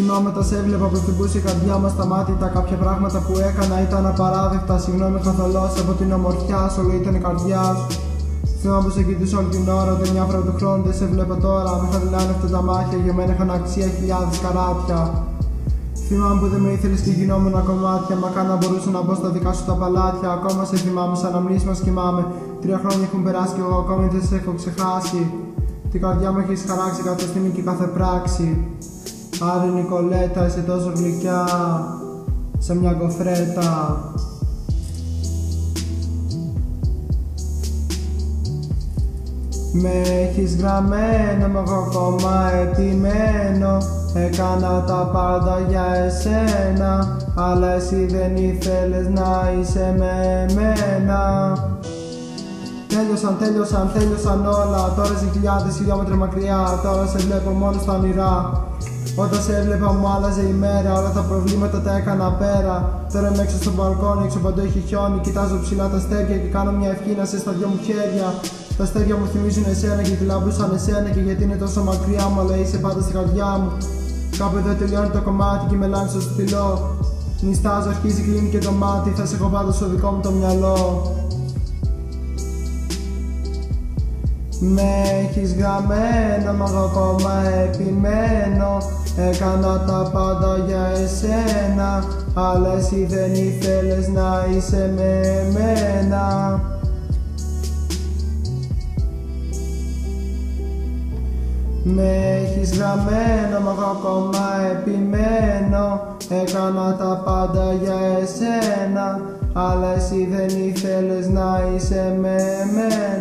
Θυμάμαι όταν σε έβλεπα που χτυπούσε η καρδιά μας στα μάτια. Κάποια πράγματα που έκανα ήταν απαράδεκτα. Συγγνώμη καθολώς από την ομορφιά σου, όλο ήταν η καρδιά σου. Θυμάμαι που σε κοιτούσα όλη την ώρα. Ούτε μια φορά του χρόνου δεν σε βλέπω τώρα. Με χαλινάνε αυτά τα μάτια. Για μένα είχαν αξία χιλιάδες καράτια. Θυμάμαι που δεν με ήθελες και γινόμουν κομμάτια. Μα καν να μπορούσα να μπω στα δικά σου τα παλάτια. Ακόμα σε θυμάμαι, σαν αναμνήσεις μας κοιμάμαι. 3 χρόνια έχουν περάσει και εγώ ακόμη δεν σε έχω ξεχάσει. Την καρδιά μου έχεις χαράξει κάθε στιγμή και κάθε πράξη. Άρη Νικολέτα, είσαι τόσο γλυκιά, σαν μια κοφρέτα. Με έχεις γραμμένο, μ' έχω ακόμα επιμένω. Έκανα τα πάντα για εσένα, αλλά εσύ δεν ήθελες να είσαι με εμένα. Τέλειωσαν όλα. Τώρα σε χιλιάδες χιλιόμετρα μακριά. Τώρα σε βλέπω μόνο στα όνειρά. Όταν σε έβλεπα μου άλλαζε η μέρα. Όλα τα προβλήματα τα έκανα πέρα. Τώρα είμαι έξω στο μπαλκόνι, έξω παντού έχει χιόνι. Κοιτάζω ψηλά τα αστέρια και κάνω μια ευχή να σε στα δυο μου χέρια. Τα αστέρια μου θυμίζουν εσένα και τη λαμπούσαν εσένα. Και γιατί είναι τόσο μακριά μου, αλλά είσαι πάντα στη καρδιά μου. Κάπου εδώ τελειώνει το κομμάτι και με λάνει στο στυλό. Νιστάζω, αρχίζει, κλείνει και το μάτι. Θα σε έχω πάντα στο δικό μου το μυαλό. Με έχεις γραμμένο, μ' εγώ ακόμα επιμένω. Έκανα τα πάντα για εσένα, αλλά εσύ δεν ήθελες να είσαι με εμένα. Με έχεις γραμμένο, μ' εγώ ακόμα επιμένω. Έκανα τα πάντα για εσένα, αλλά εσύ δεν ήθελες να είσαι με εμένα.